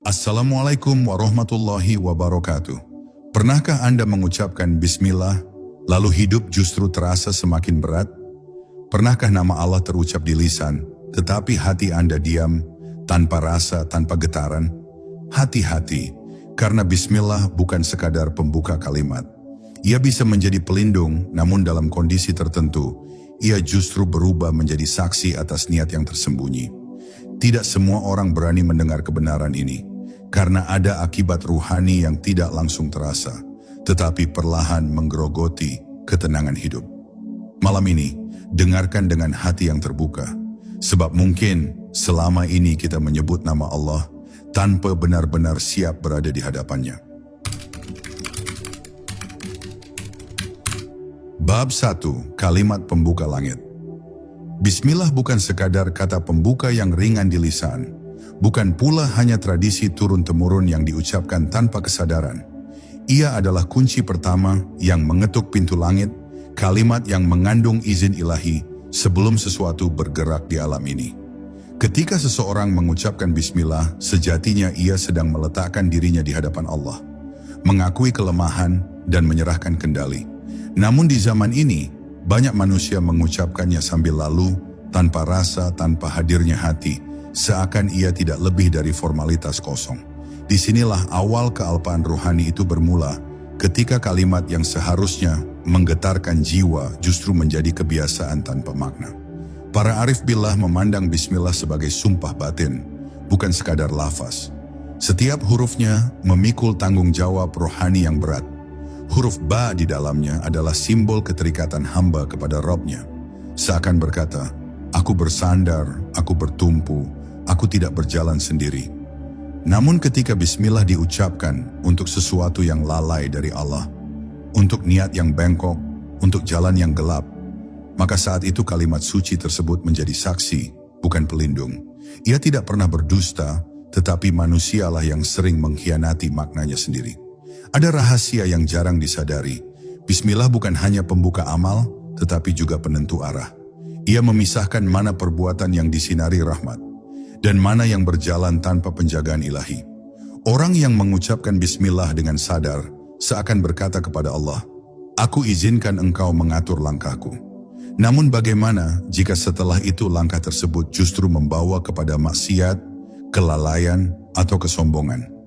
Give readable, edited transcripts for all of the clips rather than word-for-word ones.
Assalamualaikum warahmatullahi wabarakatuh. Pernahkah Anda mengucapkan bismillah, lalu hidup justru terasa semakin berat? Pernahkah nama Allah terucap di lisan, tetapi hati Anda diam, tanpa rasa, tanpa getaran? Hati-hati, karena bismillah bukan sekadar pembuka kalimat. Ia bisa menjadi pelindung, namun dalam kondisi tertentu, ia justru berubah menjadi saksi atas niat yang tersembunyi. Tidak semua orang berani mendengar kebenaran ini, karena ada akibat ruhani yang tidak langsung terasa, tetapi perlahan menggerogoti ketenangan hidup. Malam ini, dengarkan dengan hati yang terbuka, sebab mungkin selama ini kita menyebut nama Allah tanpa benar-benar siap berada di hadapannya. Bab 1, Kalimat Pembuka Langit. Bismillah bukan sekadar kata pembuka yang ringan di lisan, bukan pula hanya tradisi turun-temurun yang diucapkan tanpa kesadaran. Ia adalah kunci pertama yang mengetuk pintu langit, kalimat yang mengandung izin ilahi sebelum sesuatu bergerak di alam ini. Ketika seseorang mengucapkan bismillah, sejatinya ia sedang meletakkan dirinya di hadapan Allah, mengakui kelemahan dan menyerahkan kendali. Namun di zaman ini, banyak manusia mengucapkannya sambil lalu, tanpa rasa, tanpa hadirnya hati, seakan ia tidak lebih dari formalitas kosong. Disinilah awal kealpaan rohani itu bermula, ketika kalimat yang seharusnya menggetarkan jiwa justru menjadi kebiasaan tanpa makna. Para arif billah memandang bismillah sebagai sumpah batin, bukan sekadar lafaz. Setiap hurufnya memikul tanggung jawab rohani yang berat. Huruf ba di dalamnya adalah simbol keterikatan hamba kepada Rabb-nya. Seakan berkata, aku bersandar, aku bertumpu, aku tidak berjalan sendiri. Namun ketika bismillah diucapkan untuk sesuatu yang lalai dari Allah, untuk niat yang bengkok, untuk jalan yang gelap, maka saat itu kalimat suci tersebut menjadi saksi, bukan pelindung. Ia tidak pernah berdusta, tetapi manusialah yang sering mengkhianati maknanya sendiri. Ada rahasia yang jarang disadari. Bismillah bukan hanya pembuka amal, tetapi juga penentu arah. Ia memisahkan mana perbuatan yang disinari rahmat, dan mana yang berjalan tanpa penjagaan ilahi. Orang yang mengucapkan bismillah dengan sadar, seakan berkata kepada Allah, aku izinkan engkau mengatur langkahku. Namun bagaimana jika setelah itu langkah tersebut justru membawa kepada maksiat, kelalaian, atau kesombongan?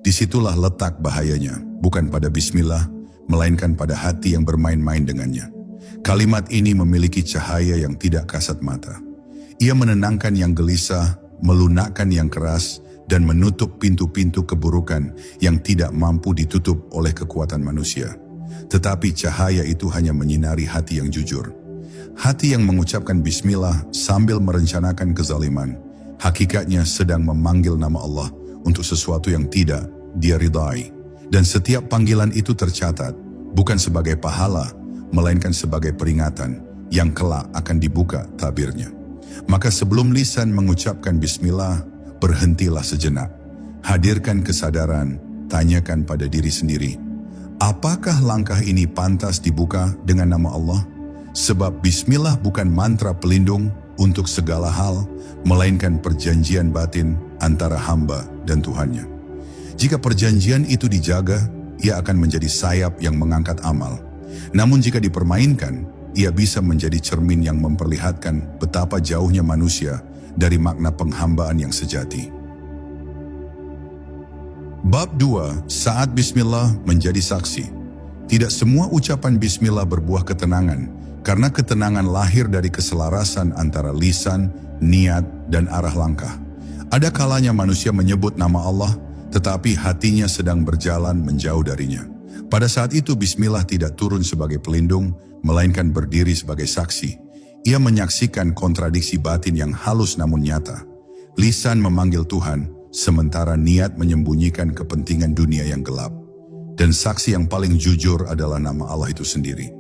Disitulah letak bahayanya, bukan pada bismillah, melainkan pada hati yang bermain-main dengannya. Kalimat ini memiliki cahaya yang tidak kasat mata. Ia menenangkan yang gelisah, melunakkan yang keras, dan menutup pintu-pintu keburukan yang tidak mampu ditutup oleh kekuatan manusia. Tetapi cahaya itu hanya menyinari hati yang jujur. Hati yang mengucapkan bismillah sambil merencanakan kezaliman, hakikatnya sedang memanggil nama Allah untuk sesuatu yang tidak dia ridai. Dan setiap panggilan itu tercatat, bukan sebagai pahala, melainkan sebagai peringatan yang kelak akan dibuka tabirnya. Maka sebelum lisan mengucapkan bismillah, berhentilah sejenak. Hadirkan kesadaran, tanyakan pada diri sendiri, apakah langkah ini pantas dibuka dengan nama Allah? Sebab bismillah bukan mantra pelindung untuk segala hal, melainkan perjanjian batin antara hamba dan Tuhannya. Jika perjanjian itu dijaga, ia akan menjadi sayap yang mengangkat amal. Namun jika dipermainkan, ia bisa menjadi cermin yang memperlihatkan betapa jauhnya manusia dari makna penghambaan yang sejati. Bab 2, Saat Bismillah menjadi saksi. Tidak semua ucapan bismillah berbuah ketenangan, karena ketenangan lahir dari keselarasan antara lisan, niat, dan arah langkah. Ada kalanya manusia menyebut nama Allah, tetapi hatinya sedang berjalan menjauh darinya. Pada saat itu bismillah tidak turun sebagai pelindung, melainkan berdiri sebagai saksi. Ia menyaksikan kontradiksi batin yang halus namun nyata. Lisan memanggil Tuhan, sementara niat menyembunyikan kepentingan dunia yang gelap. Dan saksi yang paling jujur adalah nama Allah itu sendiri.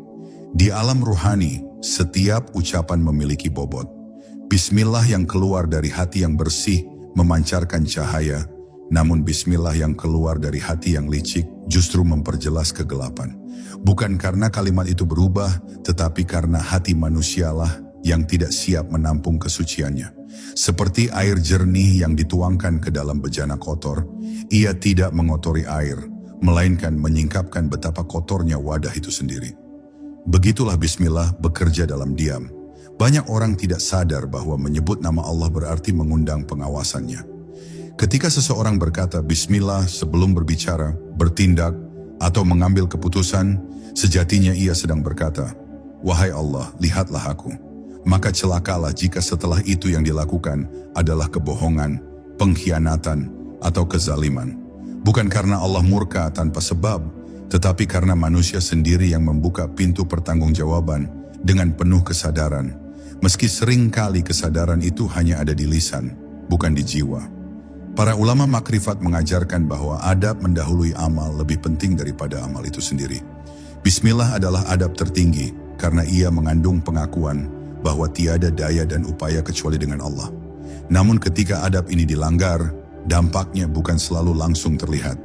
Di alam ruhani, setiap ucapan memiliki bobot. Bismillah yang keluar dari hati yang bersih memancarkan cahaya, namun bismillah yang keluar dari hati yang licik justru memperjelas kegelapan. Bukan karena kalimat itu berubah, tetapi karena hati manusialah yang tidak siap menampung kesuciannya. Seperti air jernih yang dituangkan ke dalam bejana kotor, ia tidak mengotori air, melainkan menyingkapkan betapa kotornya wadah itu sendiri. Begitulah bismillah bekerja dalam diam. Banyak orang tidak sadar bahwa menyebut nama Allah berarti mengundang pengawasannya. Ketika seseorang berkata bismillah sebelum berbicara, bertindak, atau mengambil keputusan, sejatinya ia sedang berkata, "Wahai Allah, lihatlah aku." Maka celakalah jika setelah itu yang dilakukan adalah kebohongan, pengkhianatan, atau kezaliman. Bukan karena Allah murka tanpa sebab, tetapi karena manusia sendiri yang membuka pintu pertanggungjawaban dengan penuh kesadaran. Meski seringkali kesadaran itu hanya ada di lisan, bukan di jiwa. Para ulama makrifat mengajarkan bahwa adab mendahului amal lebih penting daripada amal itu sendiri. Bismillah adalah adab tertinggi karena ia mengandung pengakuan bahwa tiada daya dan upaya kecuali dengan Allah. Namun ketika adab ini dilanggar, dampaknya bukan selalu langsung terlihat.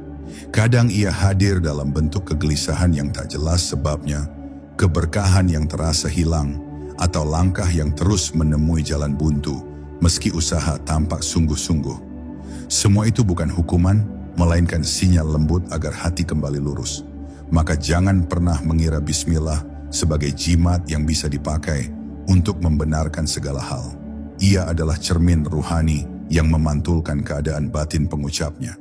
Kadang ia hadir dalam bentuk kegelisahan yang tak jelas sebabnya, keberkahan yang terasa hilang, atau langkah yang terus menemui jalan buntu, meski usaha tampak sungguh-sungguh. Semua itu bukan hukuman, melainkan sinyal lembut agar hati kembali lurus. Maka jangan pernah mengira bismillah sebagai jimat yang bisa dipakai untuk membenarkan segala hal. Ia adalah cermin ruhani yang memantulkan keadaan batin pengucapnya.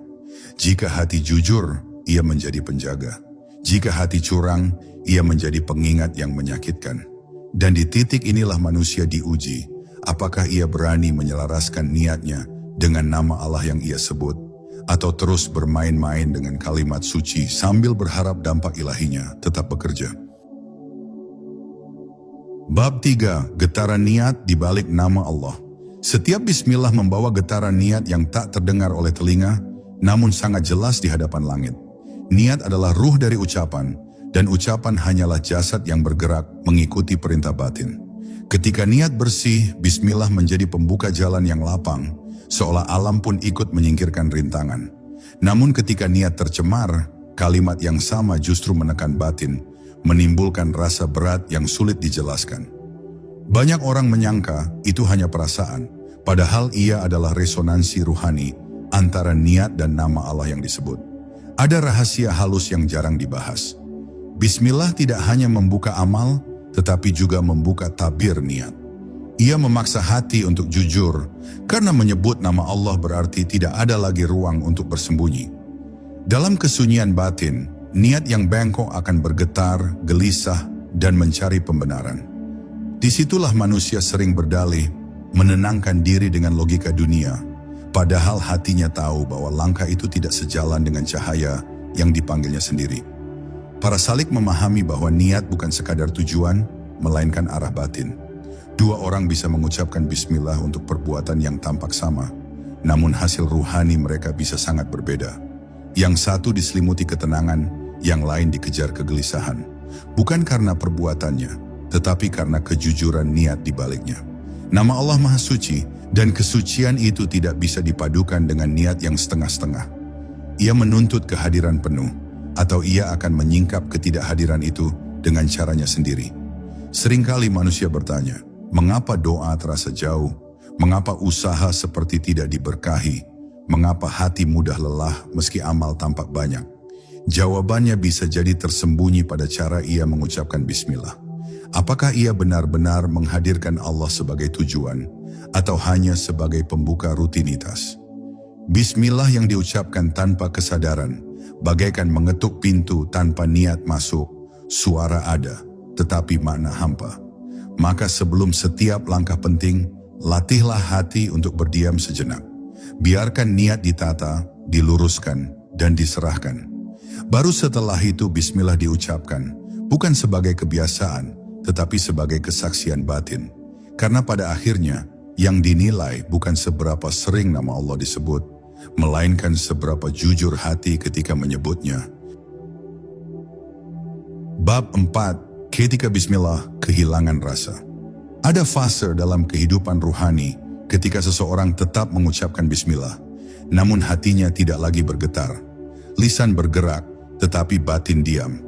Jika hati jujur, ia menjadi penjaga. Jika hati curang, ia menjadi pengingat yang menyakitkan. Dan di titik inilah manusia diuji, apakah ia berani menyelaraskan niatnya dengan nama Allah yang ia sebut, atau terus bermain-main dengan kalimat suci sambil berharap dampak ilahinya tetap bekerja. Bab 3. Getaran niat di balik nama Allah. Setiap bismillah membawa getaran niat yang tak terdengar oleh telinga, namun sangat jelas di hadapan langit. Niat adalah ruh dari ucapan, dan ucapan hanyalah jasad yang bergerak mengikuti perintah batin. Ketika niat bersih, bismillah menjadi pembuka jalan yang lapang, seolah alam pun ikut menyingkirkan rintangan. Namun ketika niat tercemar, kalimat yang sama justru menekan batin, menimbulkan rasa berat yang sulit dijelaskan. Banyak orang menyangka itu hanya perasaan, padahal ia adalah resonansi ruhani antara niat dan nama Allah yang disebut. Ada rahasia halus yang jarang dibahas. Bismillah tidak hanya membuka amal, tetapi juga membuka tabir niat. Ia memaksa hati untuk jujur, karena menyebut nama Allah berarti tidak ada lagi ruang untuk bersembunyi. Dalam kesunyian batin, niat yang bengkok akan bergetar, gelisah, dan mencari pembenaran. Disitulah manusia sering berdalih, menenangkan diri dengan logika dunia, padahal hatinya tahu bahwa langkah itu tidak sejalan dengan cahaya yang dipanggilnya sendiri. Para salik memahami bahwa niat bukan sekadar tujuan, melainkan arah batin. Dua orang bisa mengucapkan bismillah untuk perbuatan yang tampak sama, namun hasil ruhani mereka bisa sangat berbeda. Yang satu diselimuti ketenangan, yang lain dikejar kegelisahan. Bukan karena perbuatannya, tetapi karena kejujuran niat di baliknya. Nama Allah Maha Suci, dan kesucian itu tidak bisa dipadukan dengan niat yang setengah-setengah. Ia menuntut kehadiran penuh, atau ia akan menyingkap ketidakhadiran itu dengan caranya sendiri. Seringkali manusia bertanya, mengapa doa terasa jauh? Mengapa usaha seperti tidak diberkahi? Mengapa hati mudah lelah meski amal tampak banyak? Jawabannya bisa jadi tersembunyi pada cara ia mengucapkan bismillah. Apakah ia benar-benar menghadirkan Allah sebagai tujuan, atau hanya sebagai pembuka rutinitas? Bismillah yang diucapkan tanpa kesadaran, bagaikan mengetuk pintu tanpa niat masuk, suara ada, tetapi makna hampa. Maka sebelum setiap langkah penting, latihlah hati untuk berdiam sejenak. Biarkan niat ditata, diluruskan, dan diserahkan. Baru setelah itu bismillah diucapkan, bukan sebagai kebiasaan, tetapi sebagai kesaksian batin. Karena pada akhirnya, yang dinilai bukan seberapa sering nama Allah disebut, melainkan seberapa jujur hati ketika menyebutnya. Bab 4. Ketika bismillah kehilangan rasa. Ada fase dalam kehidupan ruhani ketika seseorang tetap mengucapkan bismillah, namun hatinya tidak lagi bergetar. Lisan bergerak, tetapi batin diam.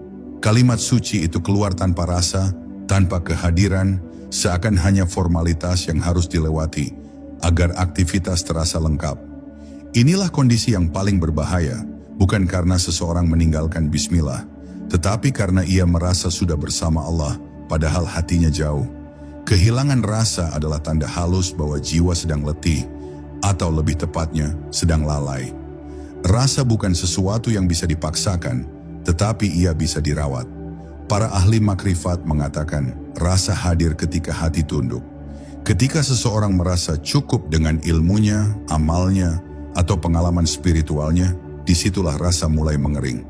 Kalimat suci itu keluar tanpa rasa, tanpa kehadiran, seakan hanya formalitas yang harus dilewati, agar aktivitas terasa lengkap. Inilah kondisi yang paling berbahaya, bukan karena seseorang meninggalkan bismillah, tetapi karena ia merasa sudah bersama Allah, padahal hatinya jauh. Kehilangan rasa adalah tanda halus bahwa jiwa sedang letih, atau lebih tepatnya, sedang lalai. Rasa bukan sesuatu yang bisa dipaksakan, tetapi ia bisa dirawat. Para ahli makrifat mengatakan, rasa hadir ketika hati tunduk. Ketika seseorang merasa cukup dengan ilmunya, amalnya, atau pengalaman spiritualnya, disitulah rasa mulai mengering.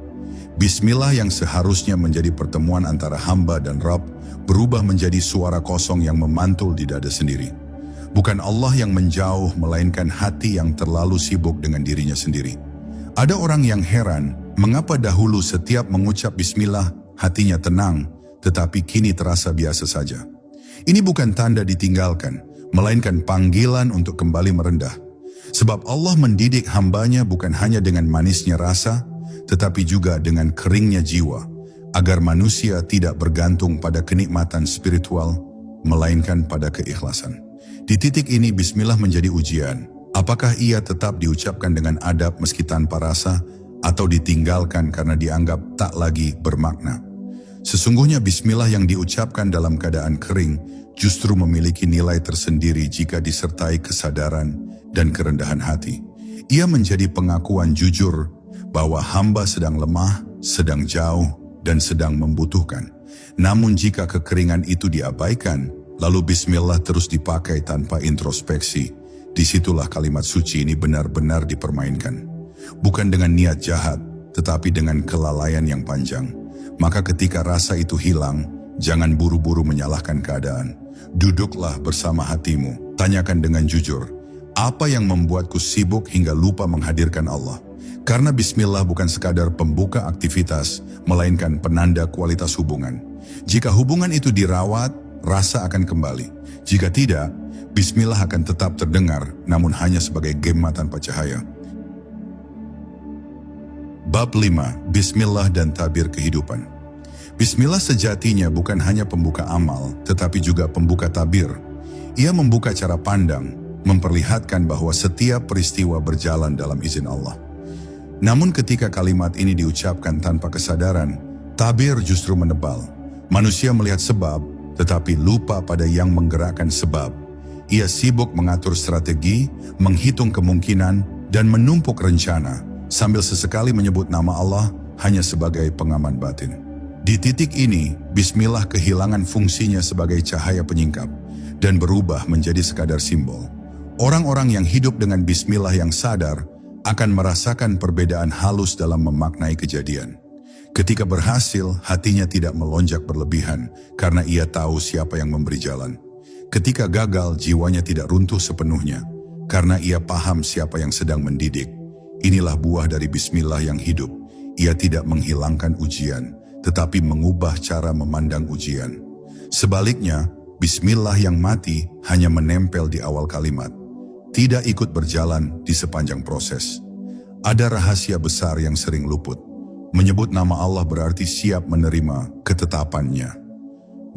Bismillah yang seharusnya menjadi pertemuan antara hamba dan Rabb, berubah menjadi suara kosong yang memantul di dada sendiri. Bukan Allah yang menjauh, melainkan hati yang terlalu sibuk dengan dirinya sendiri. Ada orang yang heran, mengapa dahulu setiap mengucap bismillah, hatinya tenang, tetapi kini terasa biasa saja. Ini bukan tanda ditinggalkan, melainkan panggilan untuk kembali merendah. Sebab Allah mendidik hambanya bukan hanya dengan manisnya rasa, tetapi juga dengan keringnya jiwa, agar manusia tidak bergantung pada kenikmatan spiritual, melainkan pada keikhlasan. Di titik ini bismillah menjadi ujian. Apakah ia tetap diucapkan dengan adab meski tanpa rasa, atau ditinggalkan karena dianggap tak lagi bermakna? Sesungguhnya bismillah yang diucapkan dalam keadaan kering justru memiliki nilai tersendiri jika disertai kesadaran dan kerendahan hati. Ia menjadi pengakuan jujur bahwa hamba sedang lemah, sedang jauh, dan sedang membutuhkan. Namun jika kekeringan itu diabaikan, lalu bismillah terus dipakai tanpa introspeksi, disitulah kalimat suci ini benar-benar dipermainkan. Bukan dengan niat jahat, tetapi dengan kelalaian yang panjang. Maka ketika rasa itu hilang, jangan buru-buru menyalahkan keadaan. Duduklah bersama hatimu, tanyakan dengan jujur, apa yang membuatku sibuk hingga lupa menghadirkan Allah? Karena bismillah bukan sekadar pembuka aktivitas, melainkan penanda kualitas hubungan. Jika hubungan itu dirawat, rasa akan kembali. Jika tidak, bismillah akan tetap terdengar, namun hanya sebagai gema tanpa cahaya. Bab 5. Bismillah dan tabir kehidupan. Bismillah sejatinya bukan hanya pembuka amal, tetapi juga pembuka tabir. Ia membuka cara pandang, memperlihatkan bahwa setiap peristiwa berjalan dalam izin Allah. Namun ketika kalimat ini diucapkan tanpa kesadaran, tabir justru menebal. Manusia melihat sebab, tetapi lupa pada yang menggerakkan sebab. Ia sibuk mengatur strategi, menghitung kemungkinan, dan menumpuk rencana, sambil sesekali menyebut nama Allah hanya sebagai pengaman batin. Di titik ini, bismillah kehilangan fungsinya sebagai cahaya penyingkap, dan berubah menjadi sekadar simbol. Orang-orang yang hidup dengan bismillah yang sadar, akan merasakan perbedaan halus dalam memaknai kejadian. Ketika berhasil, hatinya tidak melonjak berlebihan karena ia tahu siapa yang memberi jalan. Ketika gagal, jiwanya tidak runtuh sepenuhnya karena ia paham siapa yang sedang mendidik. Inilah buah dari bismillah yang hidup. Ia tidak menghilangkan ujian, tetapi mengubah cara memandang ujian. Sebaliknya, bismillah yang mati hanya menempel di awal kalimat, tidak ikut berjalan di sepanjang proses. Ada rahasia besar yang sering luput. Menyebut nama Allah berarti siap menerima ketetapannya.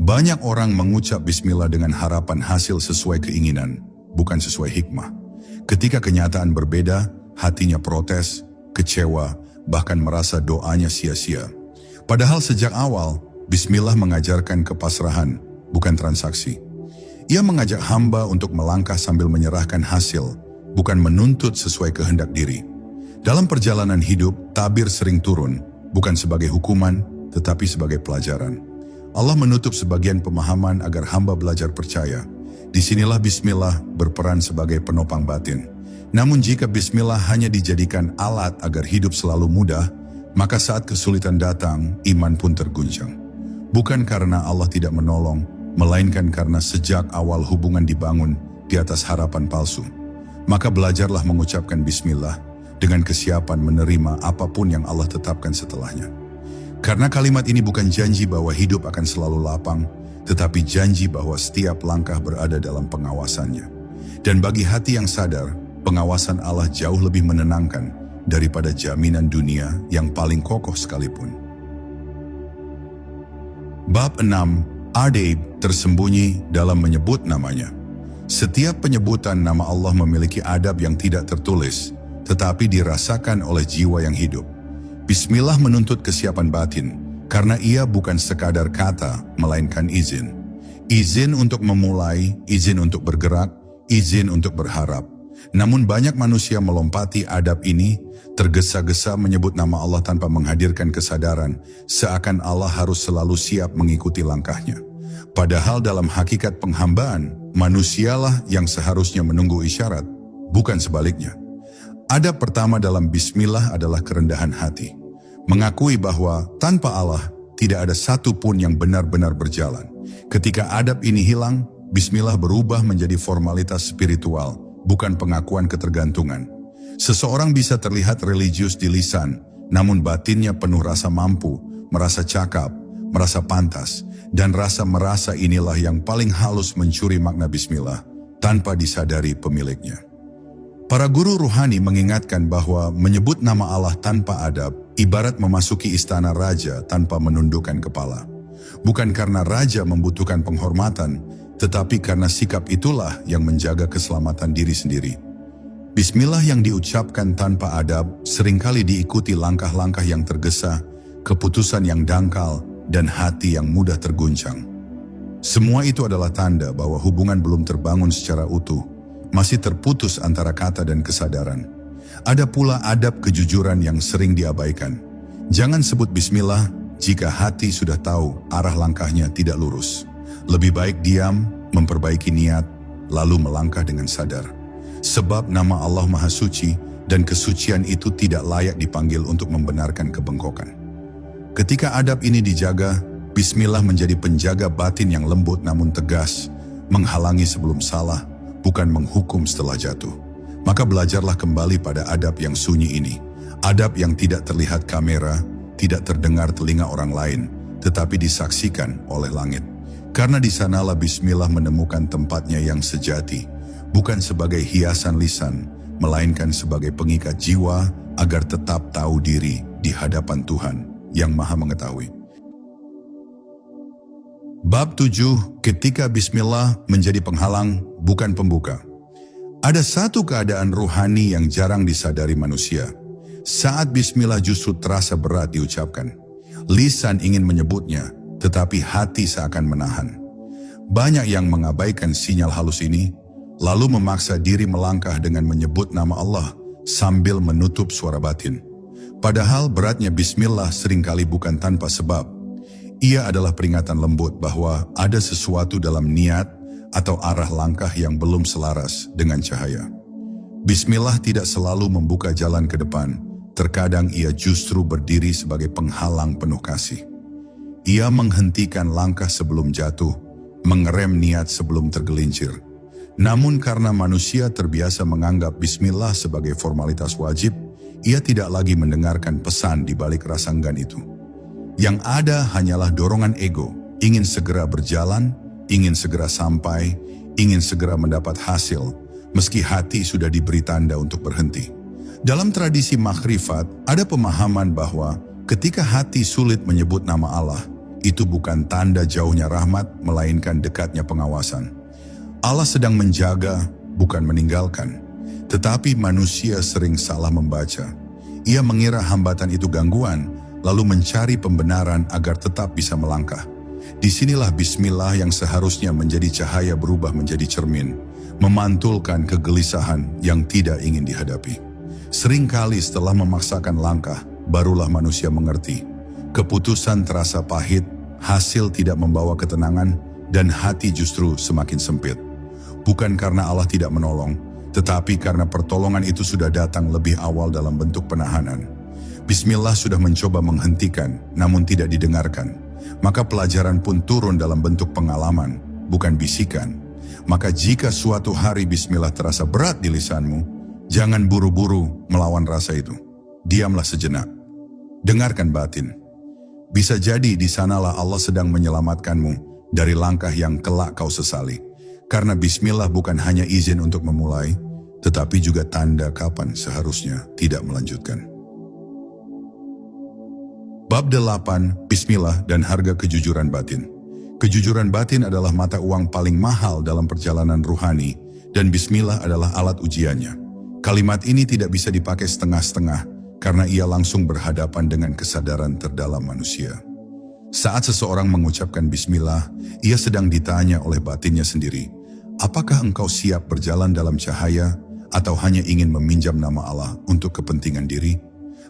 Banyak orang mengucap bismillah dengan harapan hasil sesuai keinginan, bukan sesuai hikmah. Ketika kenyataan berbeda, hatinya protes, kecewa, bahkan merasa doanya sia-sia. Padahal sejak awal, bismillah mengajarkan kepasrahan, bukan transaksi. Ia mengajak hamba untuk melangkah sambil menyerahkan hasil, bukan menuntut sesuai kehendak diri. Dalam perjalanan hidup, tabir sering turun, bukan sebagai hukuman, tetapi sebagai pelajaran. Allah menutup sebagian pemahaman agar hamba belajar percaya. Disinilah bismillah berperan sebagai penopang batin. Namun jika bismillah hanya dijadikan alat agar hidup selalu mudah, maka saat kesulitan datang, iman pun terguncang. Bukan karena Allah tidak menolong, melainkan karena sejak awal hubungan dibangun di atas harapan palsu. Maka belajarlah mengucapkan bismillah dengan kesiapan menerima apapun yang Allah tetapkan setelahnya. Karena kalimat ini bukan janji bahwa hidup akan selalu lapang, tetapi janji bahwa setiap langkah berada dalam pengawasannya. Dan bagi hati yang sadar, pengawasan Allah jauh lebih menenangkan daripada jaminan dunia yang paling kokoh sekalipun. Bab 6. Adab tersembunyi dalam menyebut namanya. Setiap penyebutan nama Allah memiliki adab yang tidak tertulis, tetapi dirasakan oleh jiwa yang hidup. Bismillah menuntut kesiapan batin, karena ia bukan sekadar kata, melainkan izin. Izin untuk memulai, izin untuk bergerak, izin untuk berharap. Namun banyak manusia melompati adab ini, tergesa-gesa menyebut nama Allah tanpa menghadirkan kesadaran, seakan Allah harus selalu siap mengikuti langkahnya. Padahal dalam hakikat penghambaan, manusialah yang seharusnya menunggu isyarat, bukan sebaliknya. Adab pertama dalam bismillah adalah kerendahan hati. Mengakui bahwa tanpa Allah, tidak ada satu pun yang benar-benar berjalan. Ketika adab ini hilang, bismillah berubah menjadi formalitas spiritual, bukan pengakuan ketergantungan. Seseorang bisa terlihat religius di lisan, namun batinnya penuh rasa mampu, merasa cakap, merasa pantas, dan rasa merasa inilah yang paling halus mencuri makna bismillah, tanpa disadari pemiliknya. Para guru ruhani mengingatkan bahwa menyebut nama Allah tanpa adab ibarat memasuki istana raja tanpa menundukkan kepala. Bukan karena raja membutuhkan penghormatan, tetapi karena sikap itulah yang menjaga keselamatan diri sendiri. Bismillah yang diucapkan tanpa adab seringkali diikuti langkah-langkah yang tergesa, keputusan yang dangkal, dan hati yang mudah terguncang. Semua itu adalah tanda bahwa hubungan belum terbangun secara utuh, masih terputus antara kata dan kesadaran. Ada pula adab kejujuran yang sering diabaikan. Jangan sebut bismillah jika hati sudah tahu arah langkahnya tidak lurus. Lebih baik diam, memperbaiki niat, lalu melangkah dengan sadar. Sebab nama Allah Maha Suci dan kesucian itu tidak layak dipanggil untuk membenarkan kebengkokan. Ketika adab ini dijaga, bismillah menjadi penjaga batin yang lembut namun tegas, menghalangi sebelum salah, bukan menghukum setelah jatuh. Maka belajarlah kembali pada adab yang sunyi ini. Adab yang tidak terlihat kamera, tidak terdengar telinga orang lain, tetapi disaksikan oleh langit. Karena di sanalah bismillah menemukan tempatnya yang sejati, bukan sebagai hiasan lisan, melainkan sebagai pengikat jiwa agar tetap tahu diri di hadapan Tuhan yang Maha Mengetahui. Bab 7, ketika bismillah menjadi penghalang, bukan pembuka. Ada satu keadaan ruhani yang jarang disadari manusia. Saat bismillah justru terasa berat diucapkan. Lisan ingin menyebutnya, tetapi hati seakan menahan. Banyak yang mengabaikan sinyal halus ini, lalu memaksa diri melangkah dengan menyebut nama Allah sambil menutup suara batin. Padahal beratnya bismillah seringkali bukan tanpa sebab. Ia adalah peringatan lembut bahwa ada sesuatu dalam niat atau arah langkah yang belum selaras dengan cahaya. Bismillah tidak selalu membuka jalan ke depan, terkadang ia justru berdiri sebagai penghalang penuh kasih. Ia menghentikan langkah sebelum jatuh, mengerem niat sebelum tergelincir. Namun karena manusia terbiasa menganggap bismillah sebagai formalitas wajib, ia tidak lagi mendengarkan pesan di balik rasa enggan itu. Yang ada hanyalah dorongan ego, ingin segera berjalan, ingin segera sampai, ingin segera mendapat hasil, meski hati sudah diberi tanda untuk berhenti. Dalam tradisi makhrifat, ada pemahaman bahwa ketika hati sulit menyebut nama Allah, itu bukan tanda jauhnya rahmat, melainkan dekatnya pengawasan. Allah sedang menjaga, bukan meninggalkan. Tetapi manusia sering salah membaca. Ia mengira hambatan itu gangguan, lalu mencari pembenaran agar tetap bisa melangkah. Disinilah bismillah yang seharusnya menjadi cahaya berubah menjadi cermin, memantulkan kegelisahan yang tidak ingin dihadapi. Seringkali setelah memaksakan langkah, barulah manusia mengerti. Keputusan terasa pahit, hasil tidak membawa ketenangan, dan hati justru semakin sempit. Bukan karena Allah tidak menolong, tetapi karena pertolongan itu sudah datang lebih awal dalam bentuk penahanan. Bismillah sudah mencoba menghentikan, namun tidak didengarkan. Maka pelajaran pun turun dalam bentuk pengalaman, bukan bisikan. Maka jika suatu hari bismillah terasa berat di lisanmu, jangan buru-buru melawan rasa itu. Diamlah sejenak. Dengarkan batin. Bisa jadi di sanalah Allah sedang menyelamatkanmu dari langkah yang kelak kau sesali. Karena bismillah bukan hanya izin untuk memulai, tetapi juga tanda kapan seharusnya tidak melanjutkan. Bab 8, Bismillah dan harga kejujuran batin. Kejujuran batin adalah mata uang paling mahal dalam perjalanan ruhani, dan bismillah adalah alat ujiannya. Kalimat ini tidak bisa dipakai setengah-setengah karena ia langsung berhadapan dengan kesadaran terdalam manusia. Saat seseorang mengucapkan bismillah, ia sedang ditanya oleh batinnya sendiri, apakah engkau siap berjalan dalam cahaya atau hanya ingin meminjam nama Allah untuk kepentingan diri?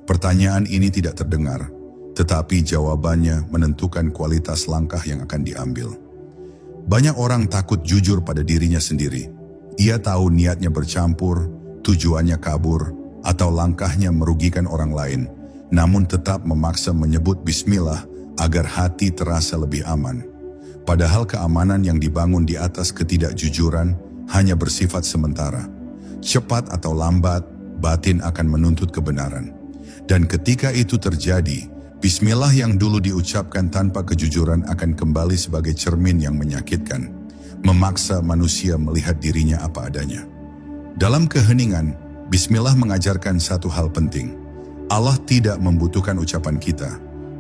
Pertanyaan ini tidak terdengar, tetapi jawabannya menentukan kualitas langkah yang akan diambil. Banyak orang takut jujur pada dirinya sendiri. Ia tahu niatnya bercampur, tujuannya kabur, atau langkahnya merugikan orang lain, namun tetap memaksa menyebut bismillah agar hati terasa lebih aman. Padahal keamanan yang dibangun di atas ketidakjujuran hanya bersifat sementara. Cepat atau lambat, batin akan menuntut kebenaran. Dan ketika itu terjadi, bismillah yang dulu diucapkan tanpa kejujuran akan kembali sebagai cermin yang menyakitkan, memaksa manusia melihat dirinya apa adanya. Dalam keheningan, bismillah mengajarkan satu hal penting. Allah tidak membutuhkan ucapan kita,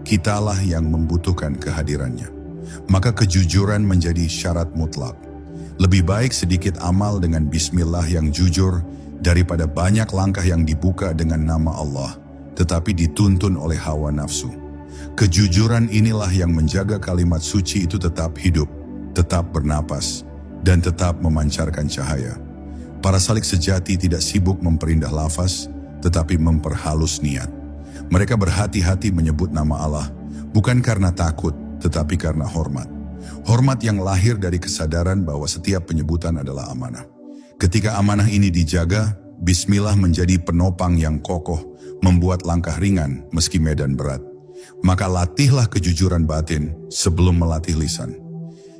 kitalah yang membutuhkan kehadirannya. Maka kejujuran menjadi syarat mutlak. Lebih baik sedikit amal dengan bismillah yang jujur daripada banyak langkah yang dibuka dengan nama Allah, tetapi dituntun oleh hawa nafsu. Kejujuran inilah yang menjaga kalimat suci itu tetap hidup, tetap bernapas, dan tetap memancarkan cahaya. Para salik sejati tidak sibuk memperindah lafaz, tetapi memperhalus niat. Mereka berhati-hati menyebut nama Allah, bukan karena takut, tetapi karena hormat. Hormat yang lahir dari kesadaran bahwa setiap penyebutan adalah amanah. Ketika amanah ini dijaga, bismillah menjadi penopang yang kokoh, membuat langkah ringan meski medan berat. Maka latihlah kejujuran batin sebelum melatih lisan.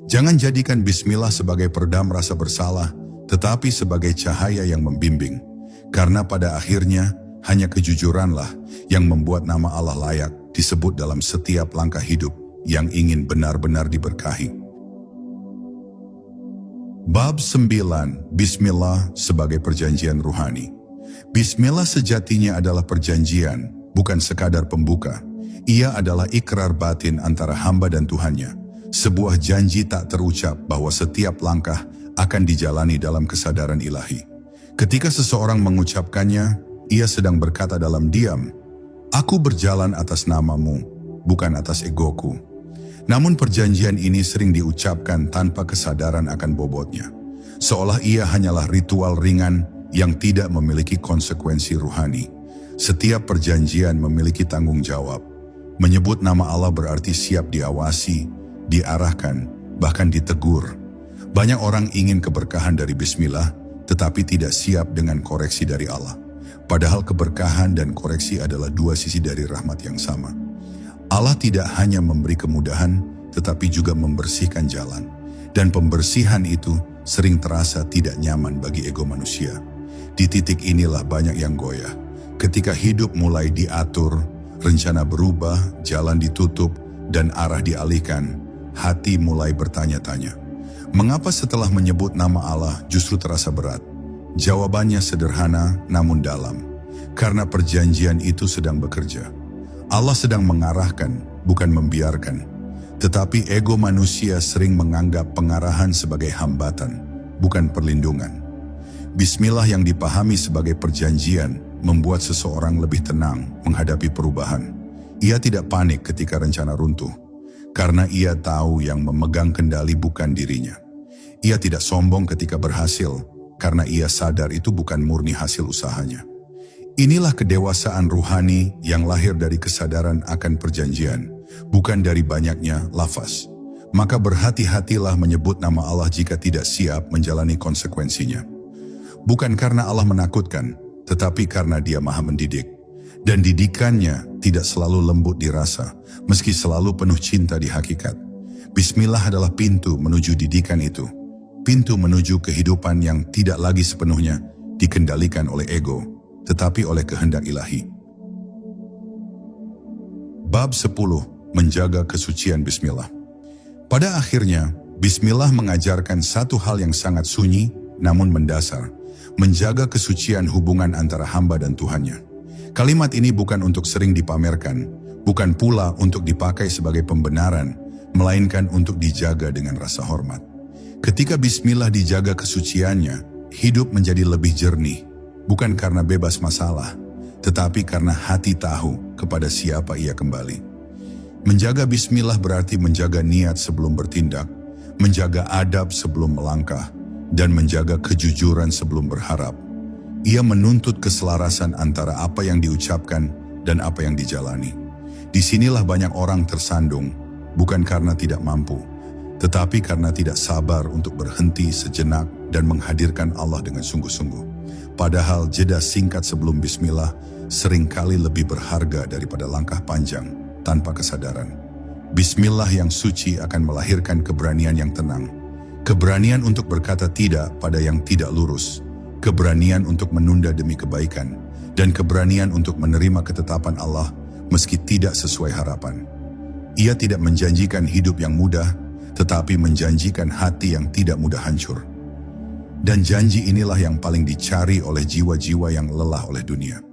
Jangan jadikan bismillah sebagai peredam rasa bersalah, tetapi sebagai cahaya yang membimbing. Karena pada akhirnya, hanya kejujuranlah yang membuat nama Allah layak disebut dalam setiap langkah hidup yang ingin benar-benar diberkahi. Bab 9. Bismillah sebagai perjanjian ruhani. Bismillah sejatinya adalah perjanjian, bukan sekadar pembuka. Ia adalah ikrar batin antara hamba dan Tuhannya. Sebuah janji tak terucap bahwa setiap langkah akan dijalani dalam kesadaran ilahi. Ketika seseorang mengucapkannya, ia sedang berkata dalam diam, "Aku berjalan atas namamu, bukan atas egoku." Namun perjanjian ini sering diucapkan tanpa kesadaran akan bobotnya. Seolah ia hanyalah ritual ringan yang tidak memiliki konsekuensi ruhani. Setiap perjanjian memiliki tanggung jawab. Menyebut nama Allah berarti siap diawasi, diarahkan, bahkan ditegur. Banyak orang ingin keberkahan dari bismillah, tetapi tidak siap dengan koreksi dari Allah. Padahal keberkahan dan koreksi adalah dua sisi dari rahmat yang sama. Allah tidak hanya memberi kemudahan, tetapi juga membersihkan jalan. Dan pembersihan itu sering terasa tidak nyaman bagi ego manusia. Di titik inilah banyak yang goyah. Ketika hidup mulai diatur, rencana berubah, jalan ditutup, dan arah dialihkan, hati mulai bertanya-tanya. Mengapa setelah menyebut nama Allah justru terasa berat? Jawabannya sederhana namun dalam. Karena perjanjian itu sedang bekerja. Allah sedang mengarahkan, bukan membiarkan. Tetapi ego manusia sering menganggap pengarahan sebagai hambatan, bukan perlindungan. Bismillah yang dipahami sebagai perjanjian membuat seseorang lebih tenang menghadapi perubahan. Ia tidak panik ketika rencana runtuh, karena ia tahu yang memegang kendali bukan dirinya. Ia tidak sombong ketika berhasil, karena ia sadar itu bukan murni hasil usahanya. Inilah kedewasaan ruhani yang lahir dari kesadaran akan perjanjian, bukan dari banyaknya lafaz. Maka berhati-hatilah menyebut nama Allah jika tidak siap menjalani konsekuensinya. Bukan karena Allah menakutkan, tetapi karena Dia Maha mendidik. Dan didikannya tidak selalu lembut dirasa, meski selalu penuh cinta di hakikat. Bismillah adalah pintu menuju didikan itu. Pintu menuju kehidupan yang tidak lagi sepenuhnya dikendalikan oleh ego, tetapi oleh kehendak ilahi. Bab 10. Menjaga kesucian Bismillah. Pada akhirnya, Bismillah mengajarkan satu hal yang sangat sunyi, namun mendasar. Menjaga kesucian hubungan antara hamba dan Tuhannya. Kalimat ini bukan untuk sering dipamerkan, bukan pula untuk dipakai sebagai pembenaran, melainkan untuk dijaga dengan rasa hormat. Ketika Bismillah dijaga kesuciannya, hidup menjadi lebih jernih, bukan karena bebas masalah, tetapi karena hati tahu kepada siapa ia kembali. Menjaga bismillah berarti menjaga niat sebelum bertindak, menjaga adab sebelum melangkah, dan menjaga kejujuran sebelum berharap. Ia menuntut keselarasan antara apa yang diucapkan dan apa yang dijalani. Disinilah banyak orang tersandung, bukan karena tidak mampu, tetapi karena tidak sabar untuk berhenti sejenak dan menghadirkan Allah dengan sungguh-sungguh. Padahal jeda singkat sebelum bismillah seringkali lebih berharga daripada langkah panjang tanpa kesadaran. Bismillah yang suci akan melahirkan keberanian yang tenang. Keberanian untuk berkata tidak pada yang tidak lurus. Keberanian untuk menunda demi kebaikan. Dan keberanian untuk menerima ketetapan Allah meski tidak sesuai harapan. Ia tidak menjanjikan hidup yang mudah, tetapi menjanjikan hati yang tidak mudah hancur. Dan janji inilah yang paling dicari oleh jiwa-jiwa yang lelah oleh dunia.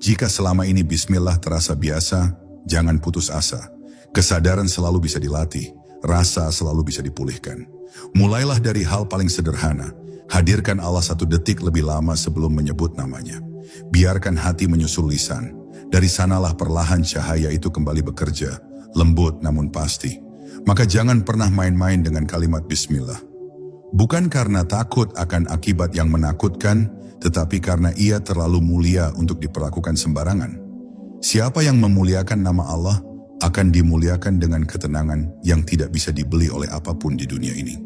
Jika selama ini bismillah terasa biasa, jangan putus asa. Kesadaran selalu bisa dilatih, rasa selalu bisa dipulihkan. Mulailah dari hal paling sederhana, hadirkan Allah 1 detik lebih lama sebelum menyebut namanya. Biarkan hati menyusul lisan, dari sanalah perlahan cahaya itu kembali bekerja, lembut namun pasti. Maka jangan pernah main-main dengan kalimat bismillah. Bukan karena takut akan akibat yang menakutkan, tetapi karena ia terlalu mulia untuk diperlakukan sembarangan. Siapa yang memuliakan nama Allah, akan dimuliakan dengan ketenangan yang tidak bisa dibeli oleh apapun di dunia ini.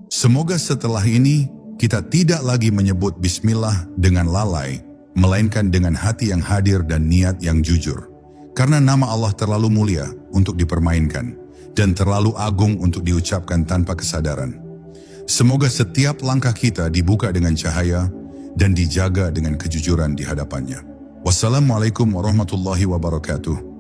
Semoga setelah ini, kita tidak lagi menyebut bismillah dengan lalai, melainkan dengan hati yang hadir dan niat yang jujur. Karena nama Allah terlalu mulia untuk dipermainkan, dan terlalu agung untuk diucapkan tanpa kesadaran. Semoga setiap langkah kita dibuka dengan cahaya, dan dijaga dengan kejujuran di hadapannya. Wassalamualaikum warahmatullahi wabarakatuh.